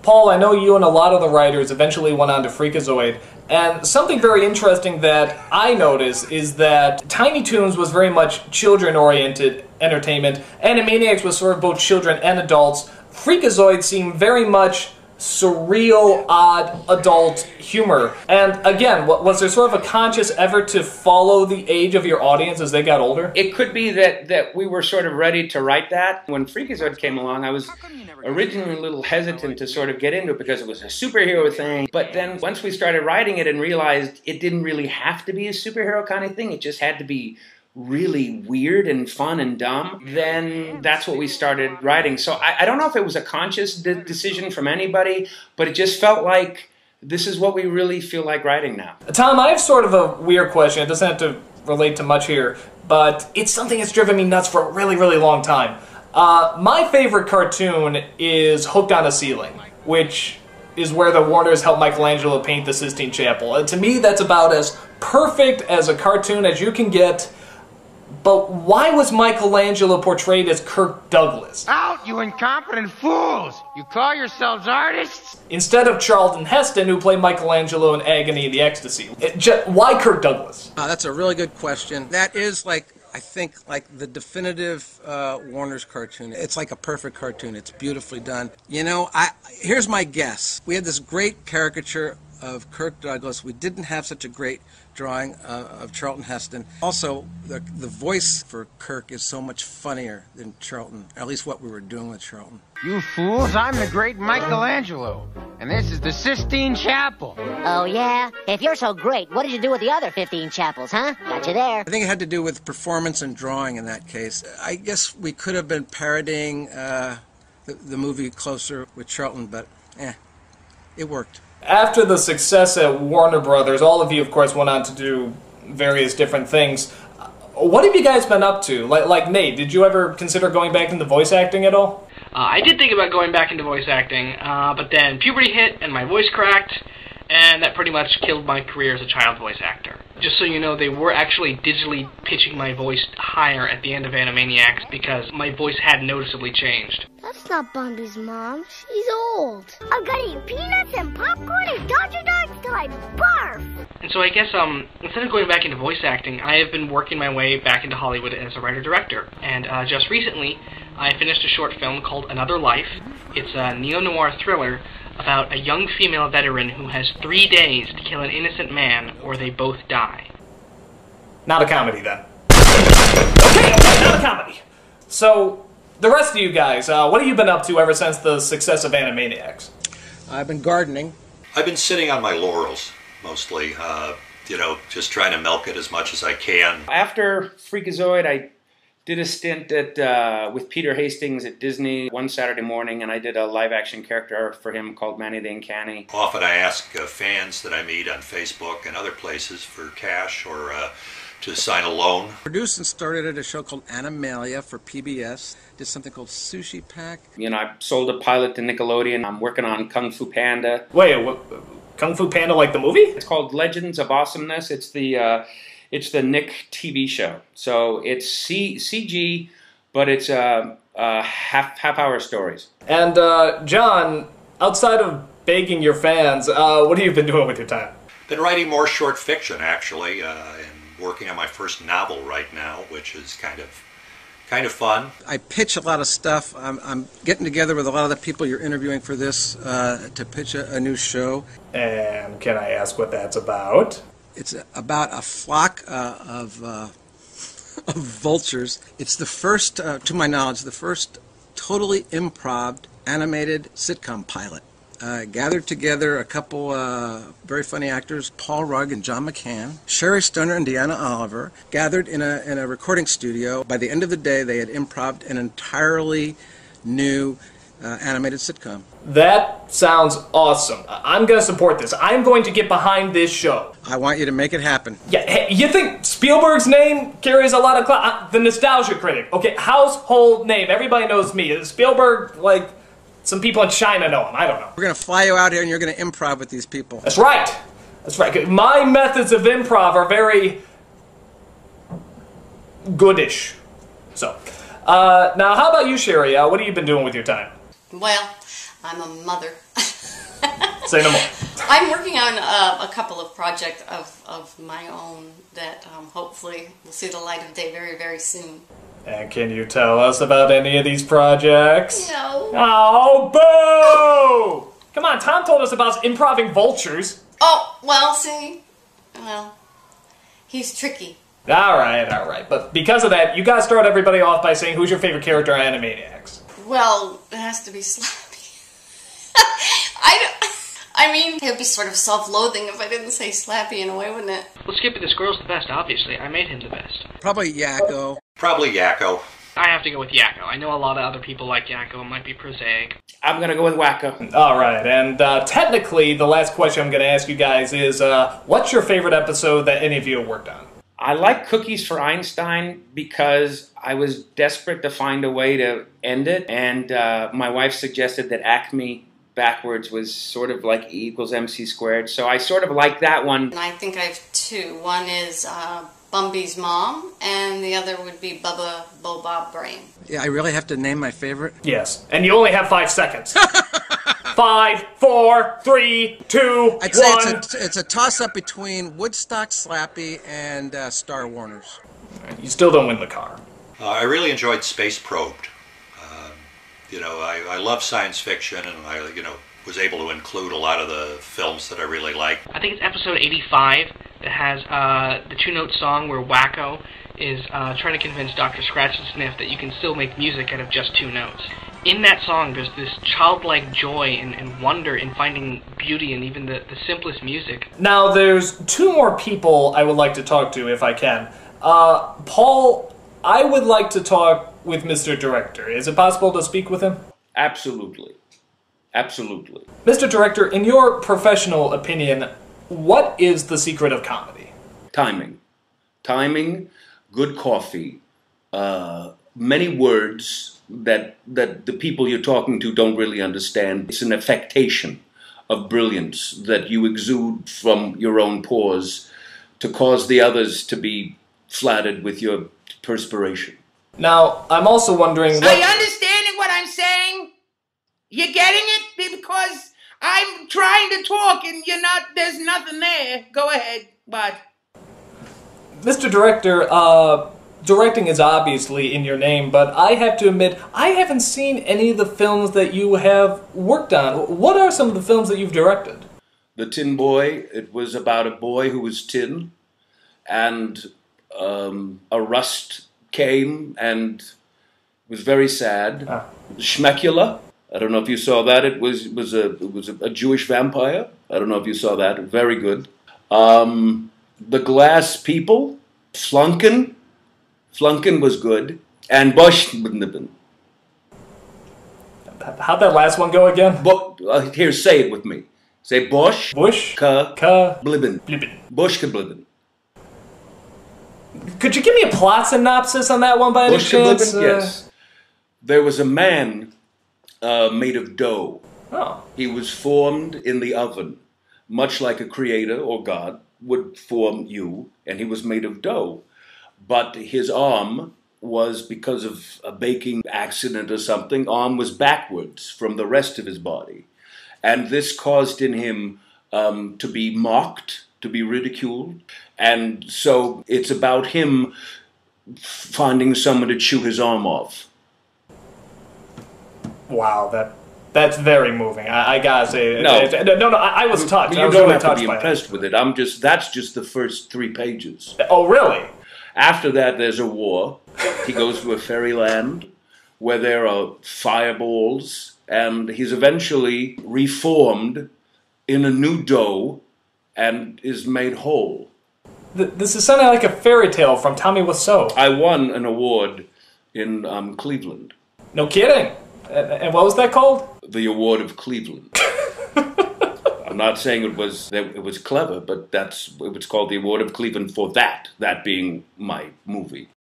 Paul, I know you and a lot of the writers eventually went on to Freakazoid, and something very interesting that I noticed is that Tiny Toons was very much children-oriented entertainment, Animaniacs was sort of both children and adults, Freakazoid seemed very much surreal, odd, adult humor. And again, was there sort of a conscious effort to follow the age of your audience as they got older? It could be that we were sort of ready to write that. When Freakazoid came along, I was originally a little hesitant to sort of get into it because it was a superhero thing. But then once we started writing it and realized it didn't really have to be a superhero kind of thing, it just had to be really weird and fun and dumb, then that's what we started writing. So I don't know if it was a conscious decision from anybody, but it just felt like this is what we really feel like writing now. Tom, I have sort of a weird question. It doesn't have to relate to much here, but it's something that's driven me nuts for a really, really long time. My favorite cartoon is Hooked on a Ceiling, which is where the Warners helped Michelangelo paint the Sistine Chapel. And to me, that's about as perfect as a cartoon as you can get. But why was Michelangelo portrayed as Kirk Douglas? Out, you incompetent fools! You call yourselves artists? Instead of Charlton Heston, who played Michelangelo in Agony and the Ecstasy. Why Kirk Douglas? That's a really good question. That is, I think, the definitive Warner's cartoon. It's like a perfect cartoon. It's beautifully done. You know, here's my guess. We had this great caricature of Kirk Douglas. We didn't have such a great drawing of Charlton Heston. Also, the voice for Kirk is so much funnier than Charlton, at least what we were doing with Charlton. You fools, I'm the great Michelangelo, and this is the Sistine Chapel. Oh, yeah? If you're so great, what did you do with the other 15 chapels, huh? Got you there. I think it had to do with performance and drawing in that case. I guess we could have been parodying the movie Closer with Charlton, but it worked. After the success at Warner Brothers, all of you, of course, went on to do various different things. What have you guys been up to? Like Nate, did you ever consider going back into voice acting at all? I did think about going back into voice acting, but then puberty hit and my voice cracked, and that pretty much killed my career as a child voice actor. Just so you know, they were actually digitally pitching my voice higher at the end of Animaniacs because my voice had noticeably changed. That's not Bambi's mom. She's old. I'm gonna eat peanuts and popcorn and Dodger dogs till I barf. And so I guess instead of going back into voice acting, I have been working my way back into Hollywood as a writer-director. And just recently, I finished a short film called Another Life. It's a neo-noir thriller about a young female veteran who has 3 days to kill an innocent man or they both die. Not a comedy, then. Okay, not a comedy. So, the rest of you guys, what have you been up to ever since the success of Animaniacs? I've been gardening. I've been sitting on my laurels, mostly. You know, just trying to milk it as much as I can. After Freakazoid, I did a stint with Peter Hastings at Disney one Saturday morning, and I did a live-action character for him called Manny the Uncanny. Often I ask fans that I meet on Facebook and other places for cash or to sign a loan. Produced and started at a show called Animalia for PBS. Did something called Sushi Pack. You know, I sold a pilot to Nickelodeon. I'm working on Kung Fu Panda. Wait, what, Kung Fu Panda like the movie? It's called Legends of Awesomeness. It's the Nick TV show. So it's CG, but it's half-hour stories. And John, outside of begging your fans, what have you been doing with your time? Been writing more short fiction, actually, and working on my first novel right now, which is kind of fun. I pitch a lot of stuff. I'm getting together with a lot of the people you're interviewing for this to pitch a new show. And can I ask what that's about? It's about a flock of vultures. It's the first, to my knowledge, the first totally improv animated sitcom pilot. Gathered together a couple very funny actors, Paul Rugg and John McCann, Sherry Stoner and Deanna Oliver, gathered in a recording studio. By the end of the day, they had improv'd an entirely new animated sitcom. That sounds awesome. I'm going to support this. I'm going to get behind this show. I want you to make it happen. Yeah, hey, you think Spielberg's name carries a lot of clout? The nostalgia critic. Okay, household name. Everybody knows me. Spielberg, like, some people in China know him. I don't know. We're going to fly you out here and you're going to improv with these people. That's right. That's right. My methods of improv are very goodish. So, now how about you, Sherry? What have you been doing with your time? Well, I'm a mother. Say no more. I'm working on a couple of projects of my own that hopefully will see the light of day very, very soon. And can you tell us about any of these projects? No. Oh, boo! Come on, Tom told us about improving vultures. Oh, well, see, well, he's tricky. All right. But because of that, you gotta start everybody off by saying who's your favorite character on Animaniacs. Well, it has to be Slappy. I mean, it would be sort of self-loathing if I didn't say Slappy in a way, wouldn't it? Well, Skippy the Squirrel's the best, obviously. I made him the best. Probably Yakko. Probably Yakko. I have to go with Yakko. I know a lot of other people like Yakko. It might be prosaic. I'm going to go with Wacko. All right, and technically, the last question I'm going to ask you guys is, what's your favorite episode that any of you have worked on? I like Cookies for Einstein because I was desperate to find a way to end it, and my wife suggested that Acme backwards was sort of like E equals MC squared, so I sort of like that one. And I think I have two. One is Bumby's mom, and the other would be Bubba Bo Bob Brain. Yeah, I really have to name my favorite? Yes, and you only have 5 seconds. 5, 4, 3, 2, I'd 1. say it's a toss-up between Woodstock Slappy and Star Warners. You still don't win the car. I really enjoyed Space Probed. You know, I love science fiction, and I, was able to include a lot of the films that I really like. I think it's episode 85 that has the two-note song where Wacko is trying to convince Dr. Scratch and Sniff that you can still make music out of just 2 notes. In that song, there's this childlike joy and wonder in finding beauty in even the simplest music. Now, there's 2 more people I would like to talk to, if I can. Paul, I would like to talk with Mr. Director. Is it possible to speak with him? Absolutely. Absolutely. Mr. Director, in your professional opinion, what is the secret of comedy? Timing. Timing, good coffee, many words that the people you're talking to don't really understand. It's an affectation of brilliance that you exude from your own pores to cause the others to be flattered with your perspiration. Now, I'm also wondering Are you understanding what I'm saying? You getting it? Because I'm trying to talk and there's nothing there. Go ahead, bud. Mr. Director, directing is obviously in your name, but I have to admit, I haven't seen any of the films that you have worked on. What are some of the films that you've directed? The Tin Boy, it was about a boy who was tin, and a rust came and was very sad. Schmecula, I don't know if you saw that. It was a Jewish vampire. I don't know if you saw that. Very good. The Glass People, Flunkin was good, and Bosch. How'd that last one go again? Here, say it with me. Say Bosch. Ka Blibbin. Bosch ka Blibbin. Could you give me a plot synopsis on that one by any chance? Yes. There was a man made of dough. Oh. He was formed in the oven, much like a creator or God would form you, and he was made of dough. But his arm was, because of a baking accident or something, arm was backwards from the rest of his body. And this caused in him to be mocked, to be ridiculed. And so it's about him finding someone to chew his arm off. Wow, that's very moving. I gotta say, no, I was touched. You I was don't really have touched to be by impressed with it. That's just the first 3 pages. Oh, really? After that, there's a war. He goes to a fairyland where there are fireballs, and he's eventually reformed in a new dough and is made whole. This is sounding like a fairy tale from Tommy Wiseau. I won an award in Cleveland. No kidding. And what was that called? The Award of Cleveland. I'm not saying it was clever, but it was called the Award of Cleveland for that being my movie.